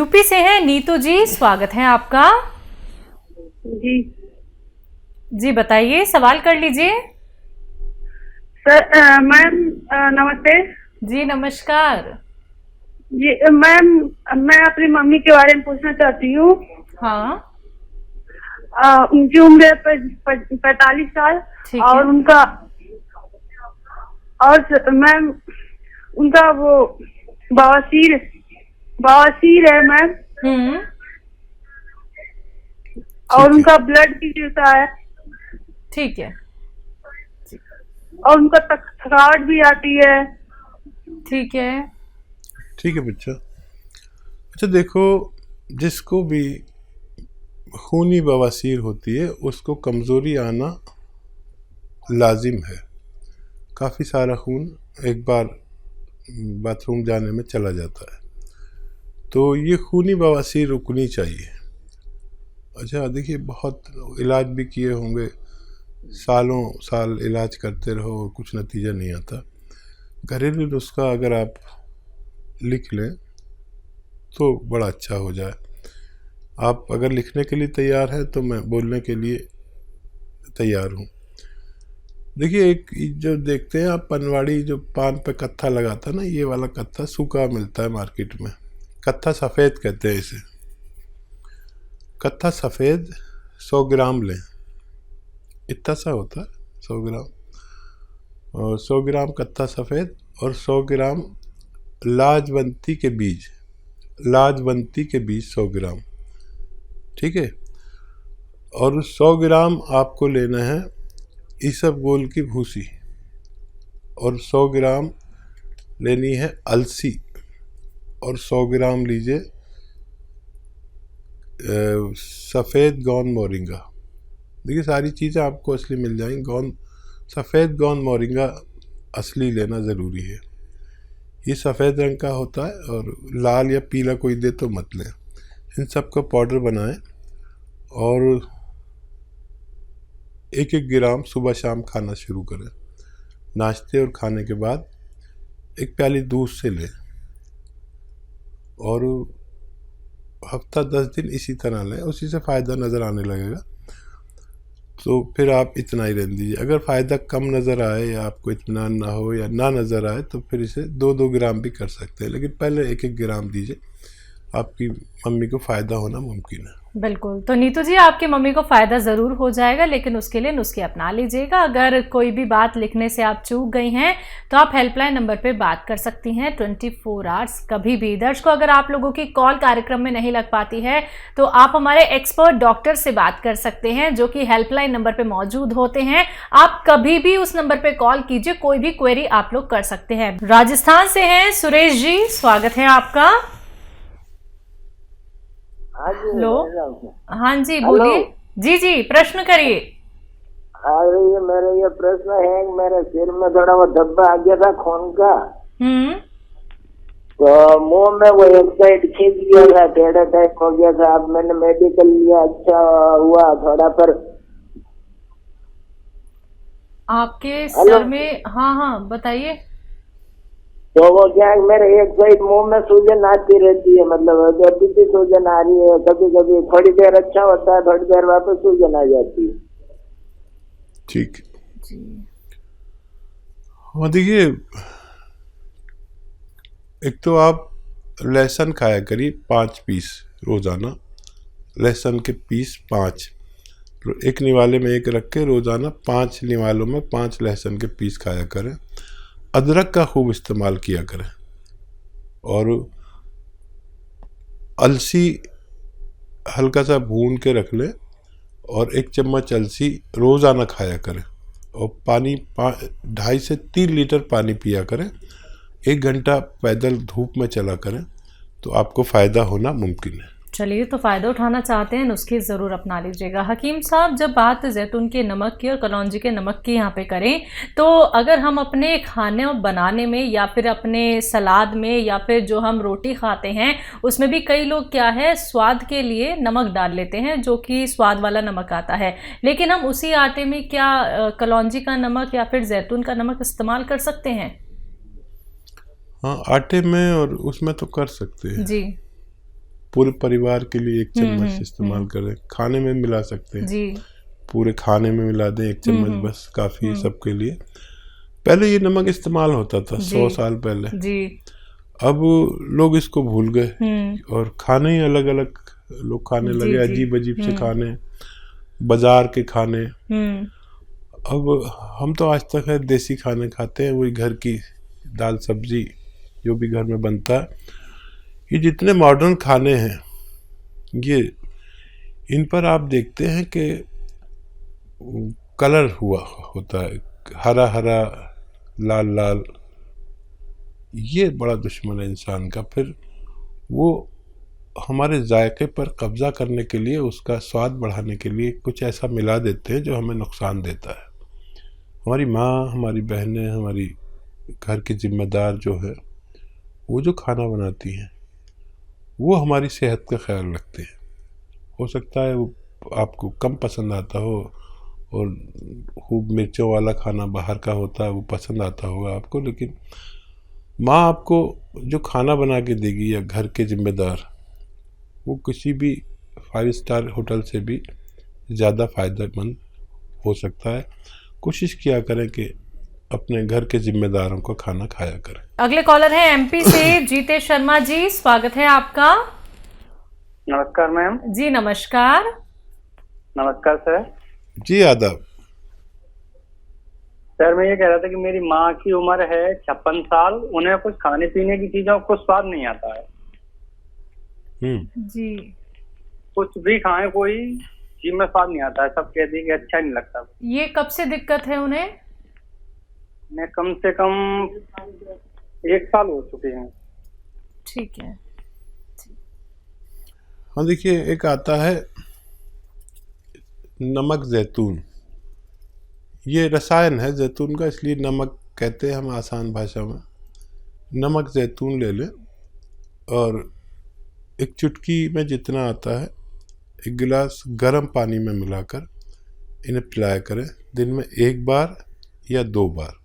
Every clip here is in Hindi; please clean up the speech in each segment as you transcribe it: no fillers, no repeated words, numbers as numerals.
यूपी से हैं नीतू जी, स्वागत है आपका। जी जी बताइए, सवाल कर लीजिए। सर, मैम नमस्ते। जी नमस्कार। जी मैम, मैं अपनी मम्मी के बारे में पूछना चाहती हूँ। हाँ उनकी उम्र है 45 साल। ठीक और है। उनका और मैम उनका वो बवासीर बवासीर है मैम। और उनका ब्लड भी गिरता है। ठीक है। और उनका थकावट भी आती है। ठीक है। ठीक है बच्चा। अच्छा देखो, जिसको भी खूनी बवासीर होती है उसको कमज़ोरी आना लाजिम है। काफ़ी सारा खून एक बार बाथरूम जाने में चला जाता है, तो ये खूनी बवासीर रुकनी चाहिए। अच्छा देखिए, बहुत इलाज भी किए होंगे, सालों साल इलाज करते रहो, कुछ नतीजा नहीं आता। घरेलू नुस्खा अगर आप लिख लें तो बड़ा अच्छा हो जाए। आप अगर लिखने के लिए तैयार हैं तो मैं बोलने के लिए तैयार हूँ। देखिए, एक जो देखते हैं आप, पनवाड़ी जो पान पे कत्था लगाता है ना, ये वाला कत्था सूखा मिलता है मार्केट में। कत्था सफ़ेद कहते हैं इसे। कत्था सफ़ेद 100 ग्राम लें, इतना सा होता है 100 ग्राम। और 100 ग्राम कत्था सफ़ेद और 100 ग्राम लाजवंती के बीज, लाजवंती के बीज 100 ग्राम, ठीक है। और 100 ग्राम आपको लेना है इसबगोल की भूसी, और 100 ग्राम लेनी है अलसी, और 100 ग्राम लीजिए सफ़ेद गोंद मोरिंगा। देखिए, सारी चीज़ें आपको असली मिल जाएंगी। सफ़ेद गोंद मोरिंगा असली लेना ज़रूरी है। ये सफ़ेद रंग का होता है, और लाल या पीला कोई दे तो मत लें। इन सब का पाउडर बनाएं और 1-1 ग्राम सुबह शाम खाना शुरू करें। नाश्ते और खाने के बाद 1 प्याली दूध से लें, और हफ्ता 10 दिन इसी तरह लें, उसी से फ़ायदा नज़र आने लगेगा। तो फिर आप इतना ही रहने दीजिए। अगर फ़ायदा कम नज़र आए या आपको इत्मीनान ना हो या ना नज़र आए तो फिर इसे 2-2 ग्राम भी कर सकते हैं, लेकिन पहले 1-1 ग्राम दीजिए। आपकी मम्मी को फ़ायदा होना मुमकिन है। बिल्कुल। तो नीतू जी, आपकी मम्मी को फ़ायदा ज़रूर हो जाएगा, लेकिन उसके लिए नुस्खे अपना लीजिएगा। अगर कोई भी बात लिखने से आप चूक गई हैं तो आप हेल्पलाइन नंबर पे बात कर सकती हैं 24 आवर्स कभी भी। दर्शकों, अगर आप लोगों की कॉल कार्यक्रम में नहीं लग पाती है तो आप हमारे एक्सपर्ट डॉक्टर से बात कर सकते हैं, जो कि हेल्पलाइन नंबर पर मौजूद होते हैं। आप कभी भी उस नंबर पर कॉल कीजिए, कोई भी क्वेरी आप लोग कर सकते हैं। राजस्थान से हैं सुरेश जी, स्वागत है आपका। हेलो, हाँ जी बोलिए। जी जी, प्रश्न करिए। अरे ये प्रश्न है, मेरे सिर में थोड़ा वो धब्बा आ गया था खून का। तो मुंह में वो एक साइड खींच गया था, टेढ़ा टाइप हो गया था। अब मैंने मेडिकल लिया, अच्छा हुआ थोड़ा। पर आपके सर में, हाँ हाँ बताइए। तो वो क्या है, मेरे एक साइड मुंह में सूजन आती रहती है, मतलब जब भी सूजन आ रही है, कभी कभी थोड़ी देर अच्छा होता है, थोड़ी देर वापस सूजन आ जाती है। ठीक जी। हाँ देखिए, एक तो आप लहसुन खाया करिए 5 पीस रोज़ाना। लहसुन के पीस 5, एक निवाले में एक रख के रोज़ाना 5 निवालों में 5 लहसुन के पीस खाया करें। अदरक का खूब इस्तेमाल किया करें, और अलसी हल्का सा भून के रख लें, और 1 चम्मच अलसी रोज़ाना खाया करें। और पानी 2.5 से 3 लीटर पानी पिया करें। 1 घंटा पैदल धूप में चला करें, तो आपको फ़ायदा होना मुमकिन है। चलिए, तो फ़ायदा उठाना चाहते हैं, नुस्खे ज़रूर अपना लीजिएगा। हकीम साहब, जब बात जैतून के नमक की और कलौंजी के नमक की यहाँ पे करें, तो अगर हम अपने खाने बनाने में या फिर अपने सलाद में या फिर जो हम रोटी खाते हैं उसमें भी कई लोग क्या है, स्वाद के लिए नमक डाल लेते हैं, जो कि स्वाद वाला नमक आता है। लेकिन हम उसी आटे में क्या कलौंजी का नमक या फिर जैतून का नमक इस्तेमाल कर सकते हैं? हाँ, आटे में और उसमें तो कर सकते हैं जी। पूरे परिवार के लिए 1 चम्मच इस्तेमाल करें। खाने में मिला सकते हैं जी, पूरे खाने में मिला दें 1 चम्मच, बस काफ़ी है सबके लिए। पहले ये नमक इस्तेमाल होता था 100 साल पहले, जी, अब लोग इसको भूल गए और खाने ही अलग अलग लोग खाने लगे, अजीब अजीब से खाने, बाजार के खाने। अब हम तो आज तक है देसी खाने खाते हैं, वही घर की दाल सब्जी जो भी घर में बनता है। ये जितने मॉडर्न खाने हैं ये इन पर आप देखते हैं कि कलर हुआ होता है, हरा हरा लाल लाल, ये बड़ा दुश्मन है इंसान का। फिर वो हमारे जायके पर कब्जा करने के लिए, उसका स्वाद बढ़ाने के लिए कुछ ऐसा मिला देते हैं जो हमें नुकसान देता है। हमारी माँ, हमारी बहनें, हमारी घर की जिम्मेदार जो है, वो जो खाना बनाती हैं वो हमारी सेहत का ख्याल रखते हैं। हो सकता है वो आपको कम पसंद आता हो और खूब मिर्चों वाला खाना बाहर का होता है वो पसंद आता होगा आपको, लेकिन माँ आपको जो खाना बना के देगी या घर के जिम्मेदार, वो किसी भी 5 स्टार होटल से भी ज़्यादा फ़ायदेमंद हो सकता है। कोशिश किया करें कि अपने घर के जिम्मेदारों का खाना खाया करें। अगले कॉलर है एमपी से जीतेश शर्मा जी, स्वागत है आपका। नमस्कार मैम। जी नमस्कार। नमस्कार सर। जी आदाब। सर मैं ये कह रहा था कि मेरी माँ की उम्र है 56 साल, उन्हें कुछ खाने पीने की चीजों को स्वाद नहीं आता है। जी, कुछ भी खाएं कोई चीज में स्वाद नहीं आता है, सब कहते हैं कि अच्छा नहीं लगता। ये कब से दिक्कत है उन्हें? मैं कम से कम 1 साल हो चुके हैं। ठीक है। हाँ देखिए, एक आता है नमक जैतून, ये रसायन है जैतून का, इसलिए नमक कहते हैं हम आसान भाषा में। नमक जैतून ले लें और एक चुटकी में जितना आता है 1 गिलास गर्म पानी में मिलाकर इन्हें पिलाया करें, दिन में 1 बार या 2 बार।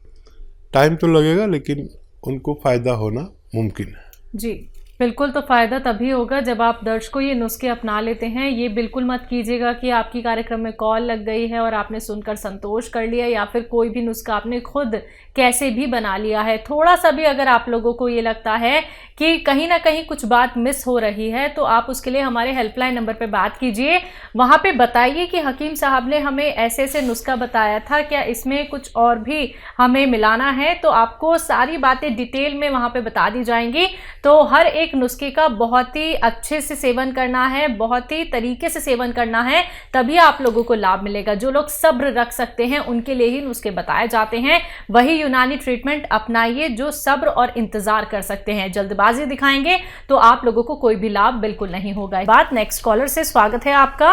टाइम तो लगेगा लेकिन उनको फ़ायदा होना मुमकिन है। जी बिल्कुल, तो फ़ायदा तभी होगा जब आप दर्शकों ये नुस्खे अपना लेते हैं। ये बिल्कुल मत कीजिएगा कि आपकी कार्यक्रम में कॉल लग गई है और आपने सुनकर संतोष कर लिया, या फिर कोई भी नुस्खा आपने खुद कैसे भी बना लिया है। थोड़ा सा भी अगर आप लोगों को ये लगता है कि कहीं ना कहीं कुछ बात मिस हो रही है, तो आप उसके लिए हमारे हेल्पलाइन नंबर पे बात कीजिए। वहाँ पे बताइए कि हकीम साहब ने हमें ऐसे ऐसे नुस्खा बताया था, क्या इसमें कुछ और भी हमें मिलाना है, तो आपको सारी बातें डिटेल में वहाँ पे बता दी जाएंगी। तो हर एक नुस्खे का बहुत ही अच्छे से सेवन करना है, बहुत ही तरीके से सेवन करना है, तभी आप लोगों को लाभ मिलेगा। जो लोग सब्र रख सकते हैं उनके लिए ही नुस्खे बताए जाते हैं। वही यूनानी ट्रीटमेंट अपनाइए जो सब्र और इंतजार कर सकते हैं। जल्दबाजी दिखाएंगे तो आप लोगों को कोई भी लाभ बिल्कुल नहीं होगा। बात नेक्स्ट कॉलर से, स्वागत है आपका।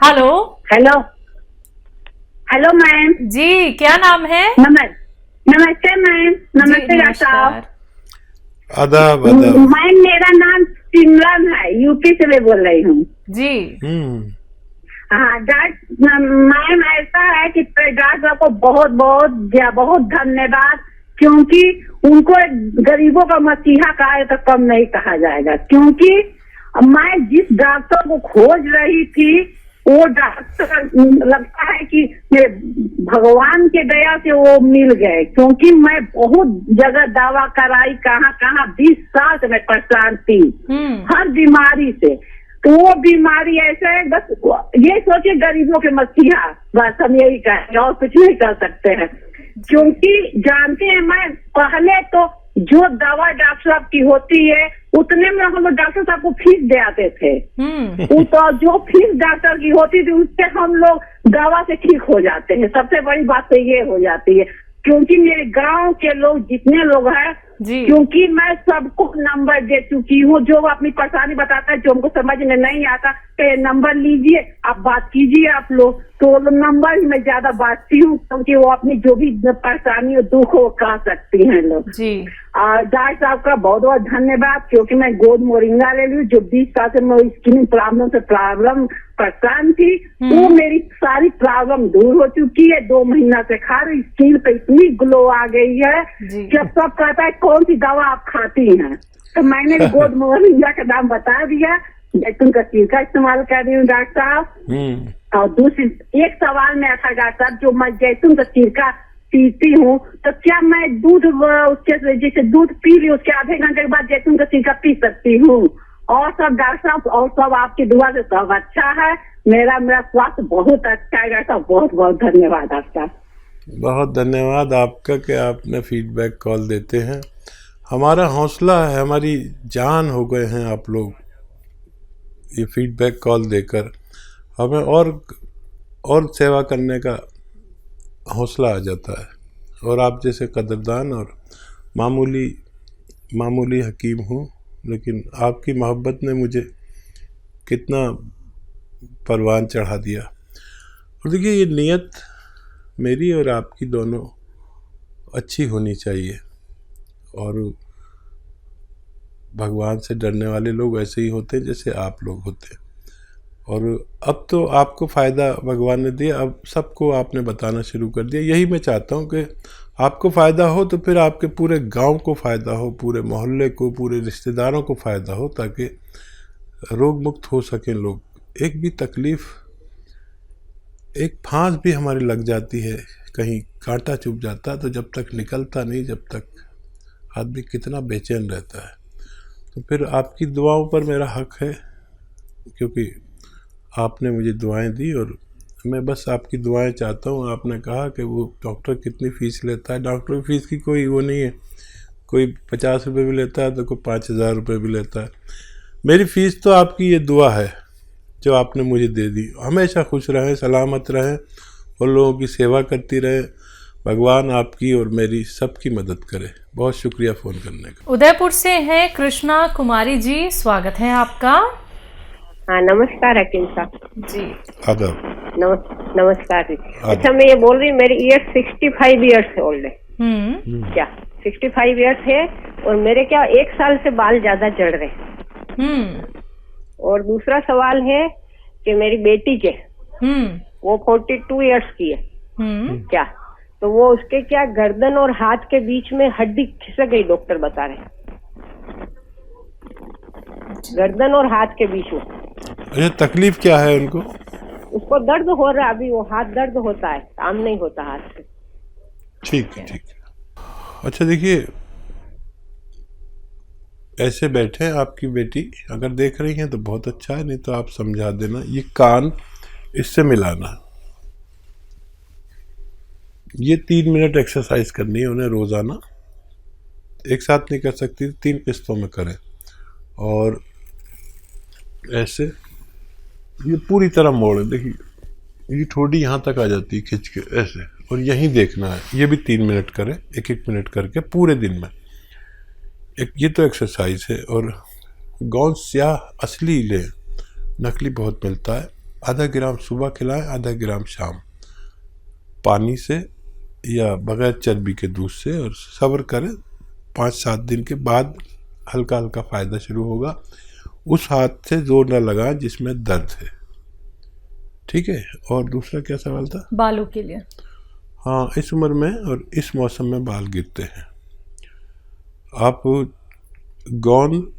हेलो हेलो हेलो मैम जी, क्या नाम है? नमस्ते मैम। नमस्ते डॉक्टर साहब। आदाब आदाब। मैम मेरा नाम सिमरन है, यूपी से मैं बोल रही हूँ जी। हाँ डॉक्टर मैम, ऐसा है कि डॉक्टर साहब को बहुत बहुत बहुत धन्यवाद, क्योंकि उनको गरीबों का मसीहा कहा तो कम नहीं कहा जाएगा। क्योंकि मैं जिस डॉक्टर को खोज रही थी वो डॉक्टर लगता है कि मेरे भगवान के दया से वो मिल गए, क्योंकि मैं बहुत जगह दवा कराई, कहाँ 20 साल से मैं परेशान थी हर बीमारी से। तो वो बीमारी ऐसे है, बस ये सोचिए गरीबों के मसीहा, बस हम यही कहेंगे और कुछ नहीं कर सकते हैं। क्योंकि जानते हैं, मैं पहले तो जो दवा डॉक्टर साहब की होती है उतने में हम लोग डॉक्टर साहब को फीस दे आते थे। तो जो फीस डॉक्टर की होती थी उससे हम लोग दवा से ठीक हो जाते हैं। सबसे बड़ी बात तो ये हो जाती है, क्योंकि मेरे गांव के लोग जितने लोग हैं, क्योंकि मैं सबको नंबर दे चुकी हूँ, जो अपनी परेशानी बताता है, जो हमको समझ में नहीं आता तो नंबर लीजिए, आप बात कीजिए आप लोग, तो नंबर ही मैं ज्यादा बांटती हूँ, क्योंकि वो अपनी जो भी परेशानी और दुख हो कह सकती हैं लोग। डॉक्टर साहब का बहुत बहुत धन्यवाद, क्योंकि मैं गोद मोरिंगा ले ली, जो 20 साल से मैं स्किन प्रॉब्लम से परेशान थी, वो मेरी सारी प्रॉब्लम दूर हो चुकी है। 2 महीना से खा रही, स्किन पे इतनी ग्लो आ गई है कि अब सब कहता है कौन सी दवा आप खाती हैं? तो मैंने गोद मोरिंगा का नाम बता दिया, जैतून का छिलका इस्तेमाल कर रही हूँ डॉक्टर साहब। और दूसरी एक सवाल में था डॉक्टर साहब, जो मैं जैतून का छिलका पीती हूँ तो क्या मैं दूध उसके जैसे दूध पी ली उसके आधे घंटे के बाद जैतून का छिलका पी सकती हूँ? और सब डॉक्टर साहब, और सब आपकी दुआ से सब अच्छा है। मेरा स्वास्थ्य बहुत अच्छा है डॉक्टर साहब। बहुत बहुत धन्यवाद आपका। बहुत धन्यवाद आपका कि आपने फीडबैक कॉल देते हैं। हमारा हौसला है, हमारी जान हो गए हैं आप लोग। ये फीडबैक कॉल देकर हमें और सेवा करने का हौसला आ जाता है। और आप जैसे कदरदान और मामूली हकीम हूँ, लेकिन आपकी मोहब्बत ने मुझे कितना परवान चढ़ा दिया। और देखिए, ये नीयत मेरी और आपकी दोनों अच्छी होनी चाहिए। और भगवान से डरने वाले लोग ऐसे ही होते हैं जैसे आप लोग होते हैं। और अब तो आपको फ़ायदा भगवान ने दिया, अब सबको आपने बताना शुरू कर दिया। यही मैं चाहता हूँ कि आपको फ़ायदा हो तो फिर आपके पूरे गांव को फ़ायदा हो, पूरे मोहल्ले को, पूरे रिश्तेदारों को फ़ायदा हो, ताकि रोग मुक्त हो सकें लोग। एक भी तकलीफ़, एक फांस भी हमारी लग जाती है, कहीं कांटा चुभ जाता है तो जब तक निकलता नहीं, जब तक आदमी कितना बेचैन रहता है। तो फिर आपकी दुआओं पर मेरा हक है, क्योंकि आपने मुझे दुआएं दी और मैं बस आपकी दुआएं चाहता हूँ। आपने कहा कि वो डॉक्टर कितनी फ़ीस लेता है, डॉक्टर की फ़ीस की कोई वो नहीं है, कोई 50 रुपये भी लेता है तो कोई 5000 रुपये भी लेता है। मेरी फ़ीस तो आपकी ये दुआ है जो आपने मुझे दे दी। हमेशा खुश रहें, सलामत रहें और लोगों की सेवा करती रहें। भगवान आपकी और मेरी सबकी मदद करे। बहुत शुक्रिया फ़ोन करने का। उदयपुर से हैं कृष्णा कुमारी जी, स्वागत है आपका। हाँ, नमस्कार हकीम साहब जी। आदाब। नमस्कार जी। अच्छा, मैं ये बोल रही हूँ, मेरी ईयर 65 ईयर्स ओल्ड है। क्या 65 ईयर्स है? और मेरे क्या 1 साल से बाल ज्यादा झड़ रहे। और दूसरा सवाल है कि मेरी बेटी के वो 42 ईयर्स की है। क्या तो वो उसके क्या गर्दन और हाथ के बीच में हड्डी खिसक गई, डॉक्टर बता रहे, गर्दन और हाथ के बीच में। अच्छा, तकलीफ क्या है उनको? उसको दर्द हो रहा है अभी, वो हाथ दर्द होता है, काम नहीं होता हाथ से। ठीक है, ठीक है। अच्छा देखिए, ऐसे बैठे हैं आपकी बेटी, अगर देख रही हैं तो बहुत अच्छा है, नहीं तो आप समझा देना। ये कान इससे मिलाना, ये 3 मिनट एक्सरसाइज करनी है उन्हें रोज़ाना। एक साथ नहीं कर सकती, 3 किस्तों में करें। और ऐसे ये पूरी तरह मोड़े, देखिए ये ठोड़ी यहाँ तक आ जाती है खिंच के ऐसे, और यहीं देखना है। ये भी 3 मिनट करें, 1-1 मिनट करके पूरे दिन में। एक ये तो एक्सरसाइज है। और गोंद स्याह असली लें, नकली बहुत मिलता है। आधा ग्राम सुबह खिलाएं, आधा ग्राम शाम, पानी से या बगैर चर्बी के दूध से। और सब्र करें, 5-7 दिन के बाद हल्का हल्का फ़ायदा शुरू होगा। उस हाथ से जोर न लगाएं जिसमें दर्द है, ठीक है। और दूसरा क्या सवाल था? बालों के लिए। हाँ, इस उम्र में और इस मौसम में बाल गिरते हैं। आप गोंद,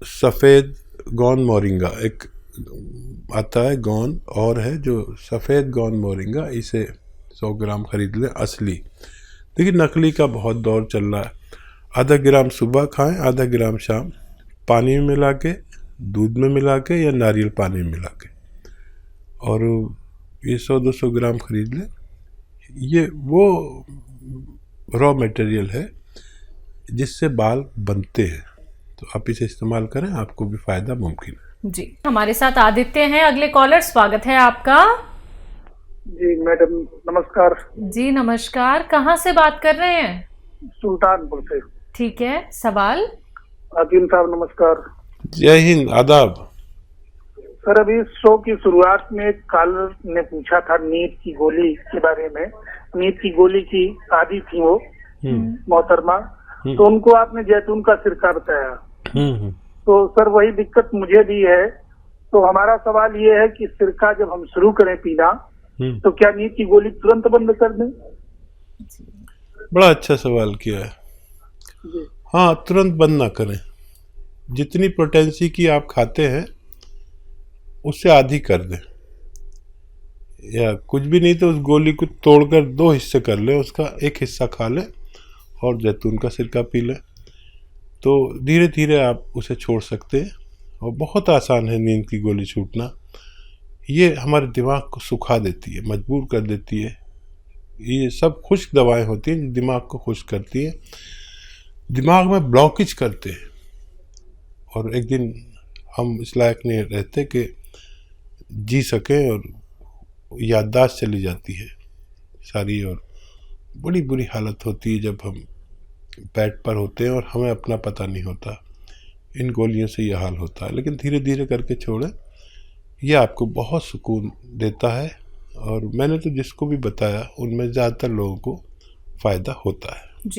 सफ़ेद गोंद मोरिंगा एक आता है गोंद, और है जो सफ़ेद गोंद मोरिंगा, इसे 100 ग्राम खरीद लें असली। देखिए नकली का बहुत दौर चल रहा है। आधा ग्राम सुबह खाएं, आधा ग्राम शाम, पानी में मिला के, दूध में मिला के या नारियल पानी में मिला के। और ये 100-200 ग्राम खरीद लें। ये वो रॉ मटेरियल है जिससे बाल बनते हैं, तो आप इसे इस्तेमाल करें, आपको भी फ़ायदा मुमकिन है। जी, हमारे साथ आदित्य हैं अगले कॉलर, स्वागत है आपका। जी मैडम नमस्कार। जी नमस्कार, कहाँ से बात कर रहे हैं? सुल्तानपुर से। ठीक है, सवाल। हकीम साहब नमस्कार। जय हिंद, आदाब। सर, अभी शो की शुरुआत में कॉलर ने पूछा था नींद की गोली के बारे में। नींद की गोली की आदी थी वो मोहतरमा, तो उनको आपने जैतून का सिरका बताया। तो सर वही दिक्कत मुझे भी है। तो हमारा सवाल ये है कि सिरका जब हम शुरू करें पीना तो क्या नींद की गोली तुरंत बंद कर दें? बड़ा अच्छा सवाल किया है। हाँ, तुरंत बंद ना करें। जितनी पोटेंसी की आप खाते हैं उससे आधी कर दें, या कुछ भी नहीं तो उस गोली को तोड़कर 2 हिस्से कर लें, उसका एक हिस्सा खा लें और जैतून का सिरका पी लें। तो धीरे धीरे आप उसे छोड़ सकते हैं और बहुत आसान है नींद की गोली छूटना। ये हमारे दिमाग को सुखा देती है, मजबूर कर देती है। ये सब खुश्क दवाएं होती हैं जो दिमाग को खुश्क करती हैं, दिमाग में ब्लॉकेज करते हैं, और एक दिन हम इस लायक नहीं रहते कि जी सकें, और याददाश्त चली जाती है सारी, और बड़ी बुरी हालत होती है जब हम बेड पर होते हैं और हमें अपना पता नहीं होता। इन गोलियों से यह हाल होता है, लेकिन धीरे धीरे करके छोड़ें, यह आपको बहुत सुकून देता है। और मैंने तो जिसको भी बताया उनमें ज़्यादातर लोगों को फ़ायदा होता है।